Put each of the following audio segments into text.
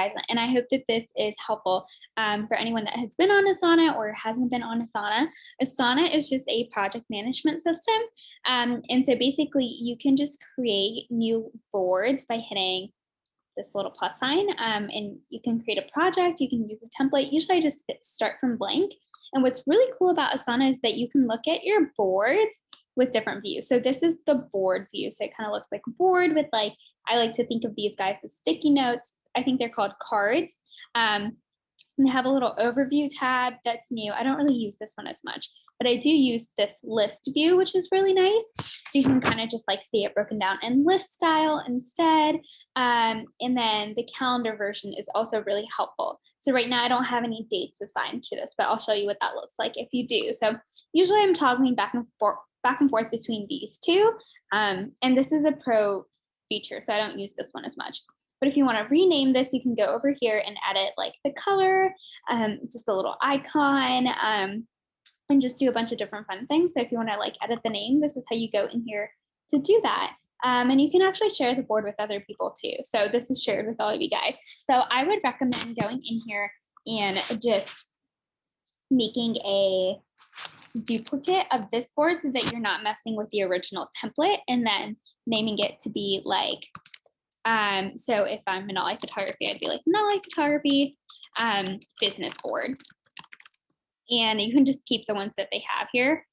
guys, and I hope that this is helpful for anyone that has been on Asana or hasn't been on Asana. Asana is just a project management system. And so basically you can just create new boards by hitting this little plus sign, and you can create a project, you can use a template. Usually I just start from blank. And what's really cool about Asana is that you can look at your boards with different views. So this is the board view. So it kind of looks like a board with like, I like to think of these guys as sticky notes. I think they're called cards. And they have a little overview tab that's new. I don't really use this one as much, but I do use this list view, which is really nice. So you can kind of just like see it broken down in list style instead. And then the calendar version is also really helpful. So right now I don't have any dates assigned to this, but I'll show you what that looks like if you do. So usually I'm toggling back and forth between these two. And this is a pro feature, so I don't use this one as much. But if you want to rename this, you can go over here and edit like the color, just a little icon, and just do a bunch of different fun things. So if you want to like edit the name, this is how you go in here to do that. And you can actually share the board with other people too. So this is shared with all of you guys. So I would recommend going in here and just making a duplicate of this board so that you're not messing with the original template, and then naming it to be like, so if I'm Manali Photography, I'd be like Manali Photography business board. And you can just keep the ones that they have here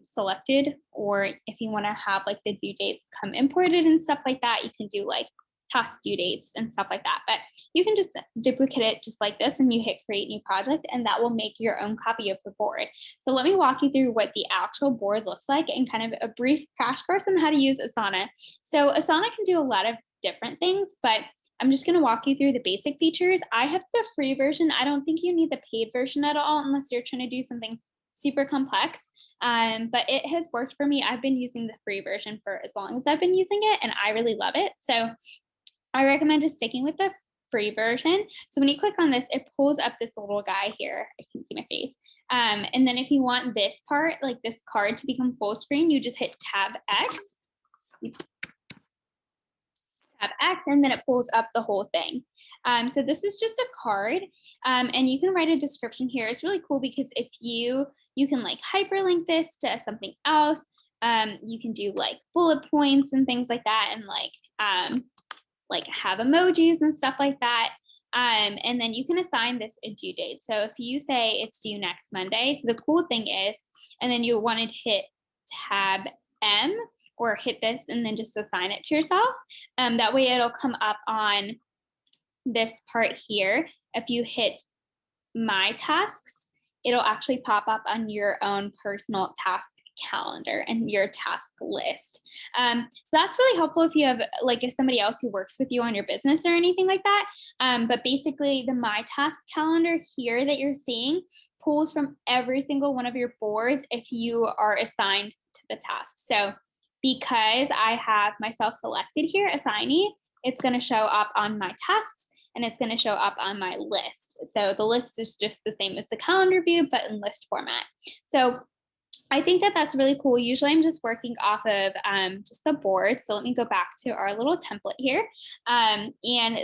selected, or if you want to have like the due dates come imported and stuff like that, you can do like task due dates and stuff like that. But you can just duplicate it just like this, and you hit create new project, and that will make your own copy of the board. So let me walk you through what the actual board looks like and kind of a brief crash course on how to use Asana. So Asana can do a lot of different things, but I'm just going to walk you through the basic features. I have the free version. I don't think you need the paid version at all unless you're trying to do something super complex. But it has worked for me. I've been using the free version for as long as I've been using it, and I really love it. So I recommend just sticking with the free version. So when you click on this, it pulls up this little guy here. I can see my face. And then if you want this part, like this card, to become full screen, you just hit Tab X. Tab X, and then it pulls up the whole thing. So this is just a card, and you can write a description here. It's really cool because if you can like hyperlink this to something else. You can do like bullet points and things like that, and like have emojis and stuff like that. And then you can assign this a due date. So if you say it's due next Monday, so the cool thing is, and then you want to hit Tab M or hit this and then just assign it to yourself. That way it'll come up on this part here. If you hit My Tasks, it'll actually pop up on your own personal task calendar and your task list. So that's really helpful if you have like if somebody else who works with you on your business or anything like that. But basically the My Task calendar here that you're seeing pulls from every single one of your boards if you are assigned to the task. So because I have myself selected here, assignee, it's going to show up on my tasks and it's going to show up on my list. So the list is just the same as the calendar view, but in list format. So I think that that's really cool. Usually I'm just working off of just the board. So let me go back to our little template here. And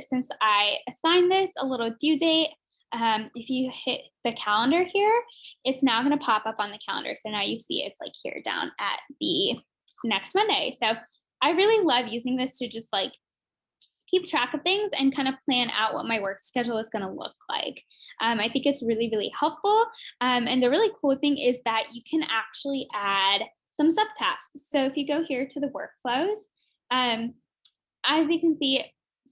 since I assigned this a little due date, if you hit the calendar here, it's now going to pop up on the calendar. So now you see it's like here down at the next Monday. So I really love using this to just like keep track of things and kind of plan out what my work schedule is going to look like. I think it's really, really helpful. And the really cool thing is that you can actually add some subtasks. So if you go here to the workflows, as you can see,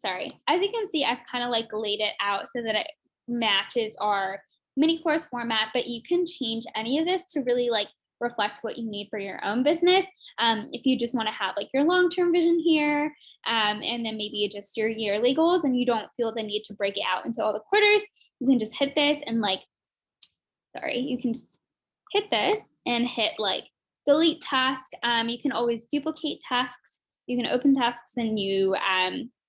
I've kind of like laid it out so that it matches our mini course format, but you can change any of this to really like reflect what you need for your own business. If you just want to have like your long-term vision here, and then maybe just your yearly goals, and you don't feel the need to break it out into all the quarters, you can just hit this and you can just hit this and hit like delete task. You can always duplicate tasks. You can open tasks in new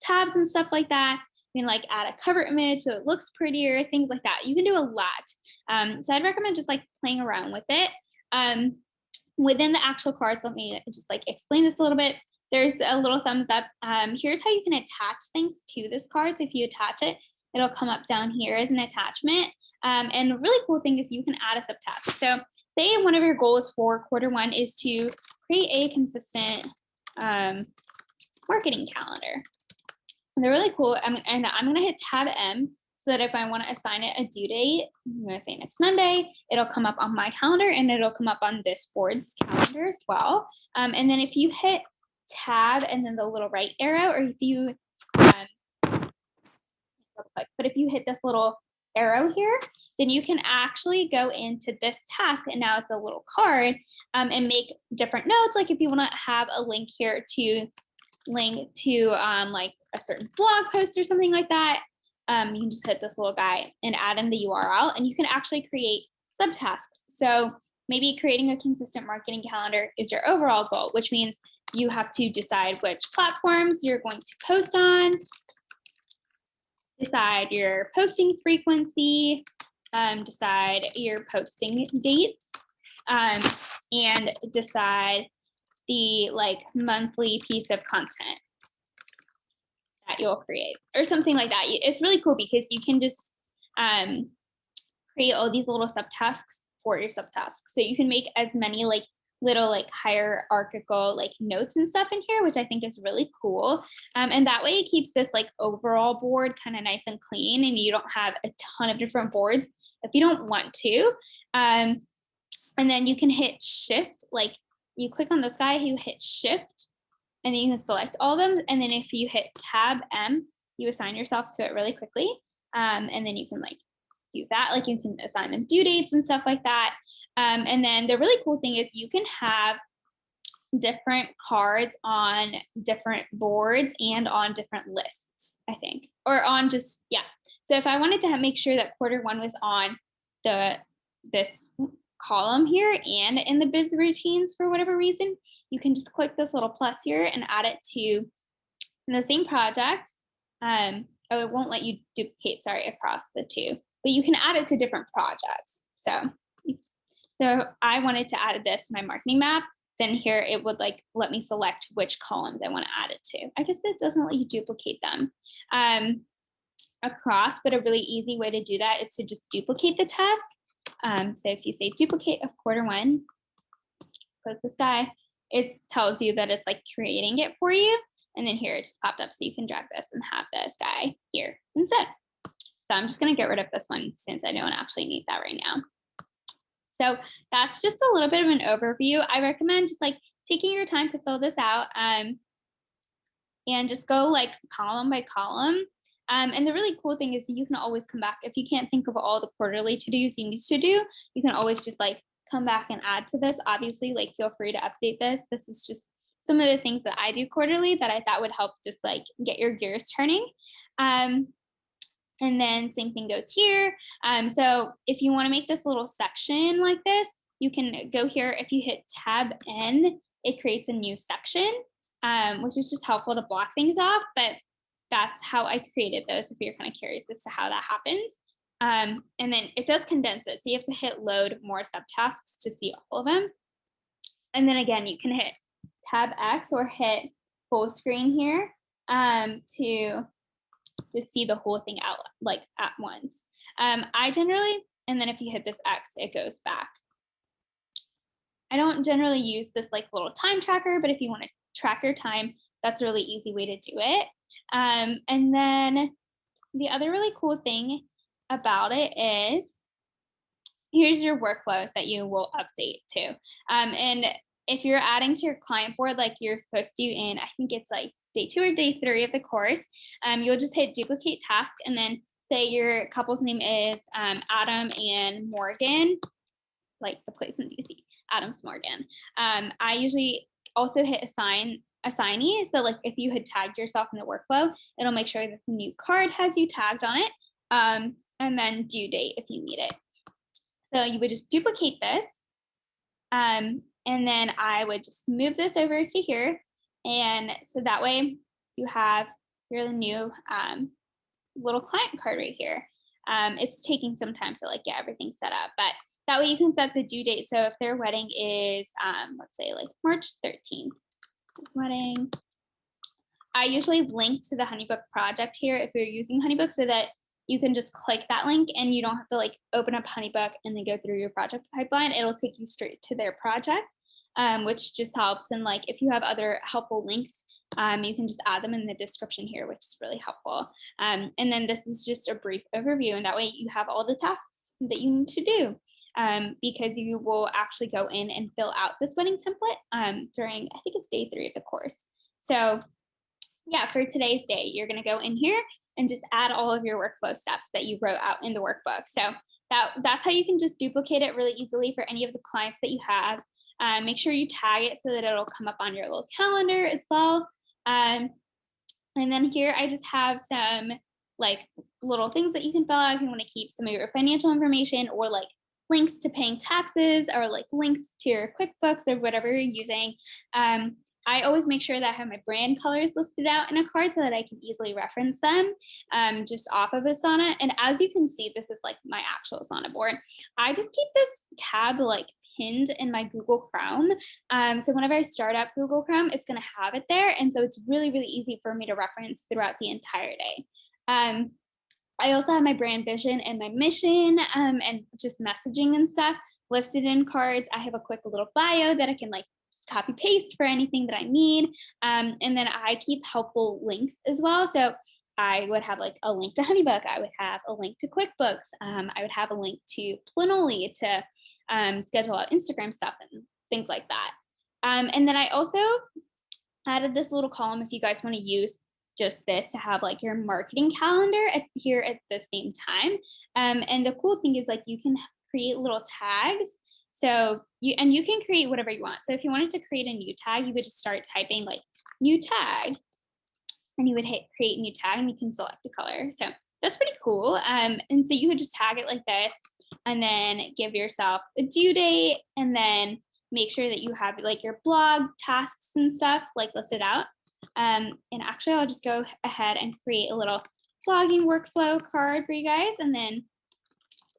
tabs and stuff like that. You can like add a cover image so it looks prettier, things like that. You can do a lot. So I'd recommend just like playing around with it. Within the actual cards, let me just like explain this a little bit. There's a little thumbs up. Here's how you can attach things to this card. So if you attach it, it'll come up down here as an attachment. And the really cool thing is you can add a subtask. So say one of your goals for quarter 1 is to create a consistent marketing calendar. And they're really cool. I'm going to hit Tab M so that if I want to assign it a due date, I'm going to say next Monday, it'll come up on my calendar and it'll come up on this board's calendar as well. And then if you hit Tab and then the little right arrow, or if you, but if you hit this little arrow here, then you can actually go into this task, and now it's a little card, and make different notes. Like if you want to have a link here to link to like a certain blog post or something like that, you can just hit this little guy and add in the URL, and you can actually create subtasks. So maybe creating a consistent marketing calendar is your overall goal, which means you have to decide which platforms you're going to post on, decide your posting frequency, decide your posting dates, and decide the like monthly piece of content that you'll create or something like that. It's really cool because you can just create all these little subtasks for your subtasks. So you can make as many like little like hierarchical like notes and stuff in here, which I think is really cool. And that way it keeps this like overall board kind of nice and clean, and you don't have a ton of different boards if you don't want to. And then you can hit shift, like you click on this guy, you hit shift, and then you can select all of them. And then if you hit Tab M, you assign yourself to it really quickly. And then you can like do that, like you can assign them due dates and stuff like that. And then the really cool thing is you can have different cards on different boards and on different lists, I think, or on just, yeah. So if I wanted to make sure that quarter 1 was on this column here and in the biz routines for whatever reason, you can just click this little plus here and add it to the same project. Oh, it won't let you duplicate, sorry, across the two, but you can add it to different projects. So I wanted to add this to my marketing map. Then here it would like let me select which columns I want to add it to. I guess it doesn't let you duplicate them across, but a really easy way to do that is to just duplicate the task. So if you say duplicate of quarter 1, close this guy, it tells you that it's like creating it for you. And then here it just popped up, so you can drag this and have this guy here instead. So I'm just going to get rid of this one since I don't actually need that right now. So that's just a little bit of an overview. I recommend just like taking your time to fill this out, and just go like column by column. And the really cool thing is you can always come back. If you can't think of all the quarterly to-dos you need to do, you can always just like come back and add to this. Obviously, like feel free to update this. This is just some of the things that I do quarterly that I thought would help just like get your gears turning. And then same thing goes here. So if you want to make this little section like this, you can go here. If you hit Tab N, it creates a new section, which is just helpful to block things off. But that's how I created those, if you're kind of curious as to how that happened. And then it does condense it. So you have to hit load more subtasks to see all of them. And then again, you can hit Tab X or hit full screen here to see the whole thing out like at once. I generally, and then if you hit this X, it goes back. I don't generally use this like little time tracker, but if you want to track your time, that's a really easy way to do it. And then the other really cool thing about it is here's your workflows that you will update to. And if you're adding to your client board like you're supposed to in, I think it's like day 2 or day 3 of the course, you'll just hit duplicate task, and then say your couple's name is Adam and Morgan, like the place in DC, Adams Morgan. I usually also hit assignee. So like if you had tagged yourself in the workflow, it'll make sure that the new card has you tagged on it, and then due date if you need it. So you would just duplicate this, and then I would just move this over to here. And so that way you have your new little client card right here. It's taking some time to like get everything set up, but that way you can set the due date. So if their wedding is, let's say like March 13th, so wedding. I usually link to the HoneyBook project here if you're using HoneyBook, so that you can just click that link and you don't have to like open up Honeybook and then go through your project pipeline. It'll take you straight to their project, which just helps. And like if you have other helpful links, you can just add them in the description here, which is really helpful. And then this is just a brief overview, and that way you have all the tasks that you need to do, because you will actually go in and fill out this wedding template during, I think it's day 3 of the course. So yeah, for today's day, you're going to go in here and just add all of your workflow steps that you wrote out in the workbook. So that's how you can just duplicate it really easily for any of the clients that you have. Make sure you tag it so that it'll come up on your little calendar as well. And then here I just have some like little things that you can fill out if you want to keep some of your financial information, or like links to paying taxes, or like links to your QuickBooks or whatever you're using. I always make sure that I have my brand colors listed out in a card so that I can easily reference them just off of Asana. And as you can see, this is like my actual Asana board. I just keep this tab like pinned in my Google Chrome. So whenever I start up Google Chrome, it's going to have it there. And so it's really, really easy for me to reference throughout the entire day. I also have my brand vision and my mission and just messaging and stuff listed in cards. I have a quick little bio that I can like copy paste for anything that I need. And then I keep helpful links as well. So I would have like a link to Honeybook. I would have a link to QuickBooks. I would have a link to Planoly to schedule out Instagram stuff and things like that. And then I also added this little column if you guys want to use just this to have like your marketing calendar here at the same time. And the cool thing is like you can create little tags. So you can create whatever you want. So if you wanted to create a new tag, you would just start typing like new tag, and you would hit create new tag, and you can select a color. So that's pretty cool. And so you would just tag it like this, and then give yourself a due date, and then make sure that you have like your blog tasks and stuff like listed out. And actually I'll just go ahead and create a little blogging workflow card for you guys, and then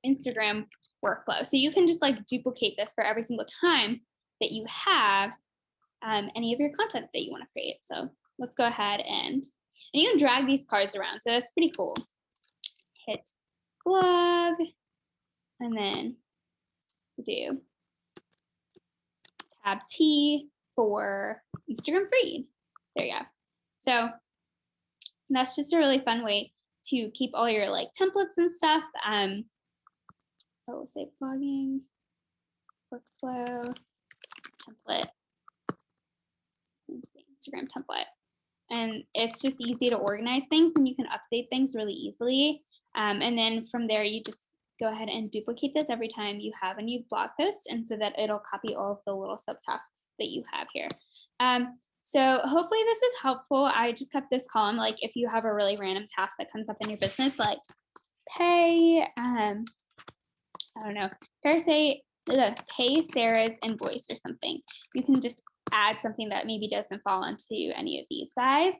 Instagram workflow. So you can just like duplicate this for every single time that you have any of your content that you want to create. So let's go ahead and you can drag these cards around. So that's pretty cool. Hit blog, and then do tab T for Instagram feed. There you go. So that's just a really fun way to keep all your like templates and stuff. We'll say blogging, workflow, template, Instagram template. And it's just easy to organize things, and you can update things really easily. And then from there, you just go ahead and duplicate this every time you have a new blog post, and so that it'll copy all of the little subtasks that you have here. So hopefully this is helpful. I just kept this column, like if you have a really random task that comes up in your business, like pay, I don't know, pay Sarah's invoice or something. You can just add something that maybe doesn't fall into any of these guys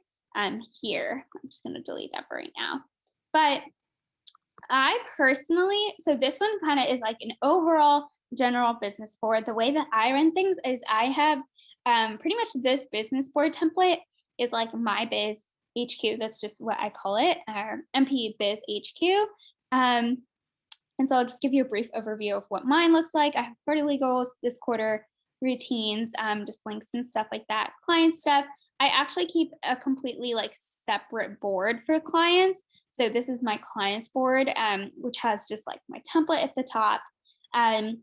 here. I'm just going to delete that for right now. But I personally, so this one kind of is like an overall general business board. The way that I run things is I have pretty much this business board template is like my biz HQ. That's just what I call it, or MP Biz HQ. And so I'll just give you a brief overview of what mine looks like. I have quarterly goals, this quarter routines, just links and stuff like that, client stuff. I actually keep a completely like separate board for clients. So this is my clients board, which has just like my template at the top, and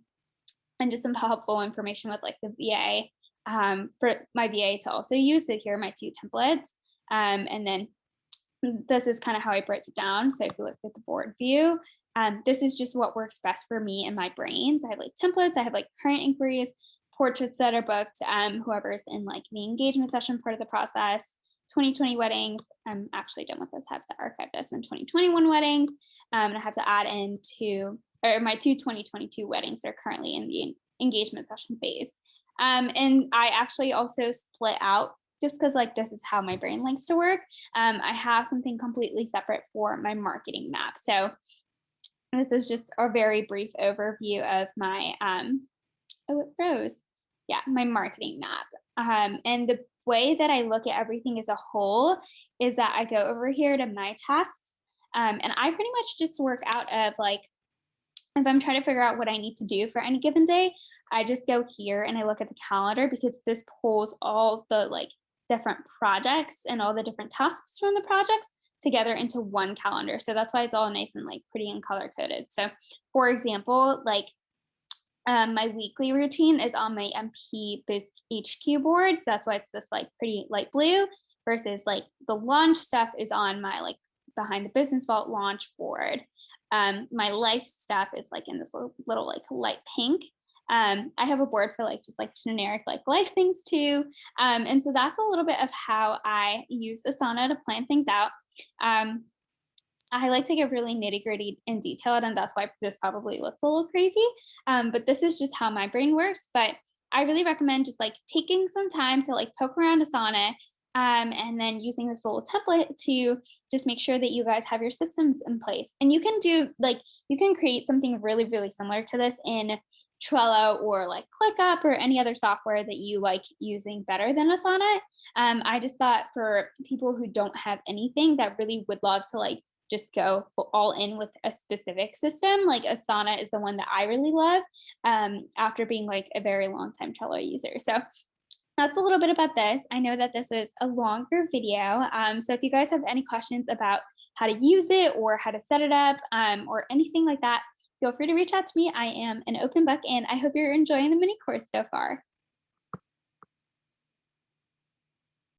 just some helpful information with like the VA for my VA to also use. So here are my 2 templates. And then this is kind of how I break it down. So if you looked at the board view, this is just what works best for me and my brains. I have like templates, I have like current inquiries, portraits that are booked, whoever's in like the engagement session part of the process, 2020 weddings. I'm actually done with this. I have to archive this, in 2021 weddings. And I have to add into, or my 2 2022 weddings are currently in the engagement session phase. And I actually also split out, just because like this is how my brain likes to work. I have something completely separate for my marketing map. So this is just a very brief overview of my, oh, it froze. Yeah, my marketing map. And the way that I look at everything as a whole is that I go over here to my tasks, And I pretty much just work out of like, if I'm trying to figure out what I need to do for any given day, I just go here and I look at the calendar because this pulls all the like different projects and all the different tasks from the projects together into one calendar. So that's why it's all nice and like pretty and color coded. So for example, like my weekly routine is on my MP Biz HQ board. So that's why it's this like pretty light blue versus like the launch stuff is on my like behind the business vault launch board. My life stuff is like in this little like light pink. I have a board for like just like generic like life things too. And so that's a little bit of how I use Asana to plan things out. Um, I like to get really nitty gritty and detailed, and that's why this probably looks a little crazy. But this is just how my brain works. But I really recommend just like taking some time to like poke around Asana, and then using this little template to just make sure that you guys have your systems in place. And you can do like, you can create something really, really similar to this in Trello or like ClickUp or any other software that you like using better than Asana. I just thought for people who don't have anything that really would love to like just go all in with a specific system, like Asana is the one that I really love, after being like a very long time Trello user. So that's a little bit about this. I know that this was a longer video. So if you guys have any questions about how to use it or how to set it up, or anything like that, feel free to reach out to me. I am an open book and I hope you're enjoying the mini course so far.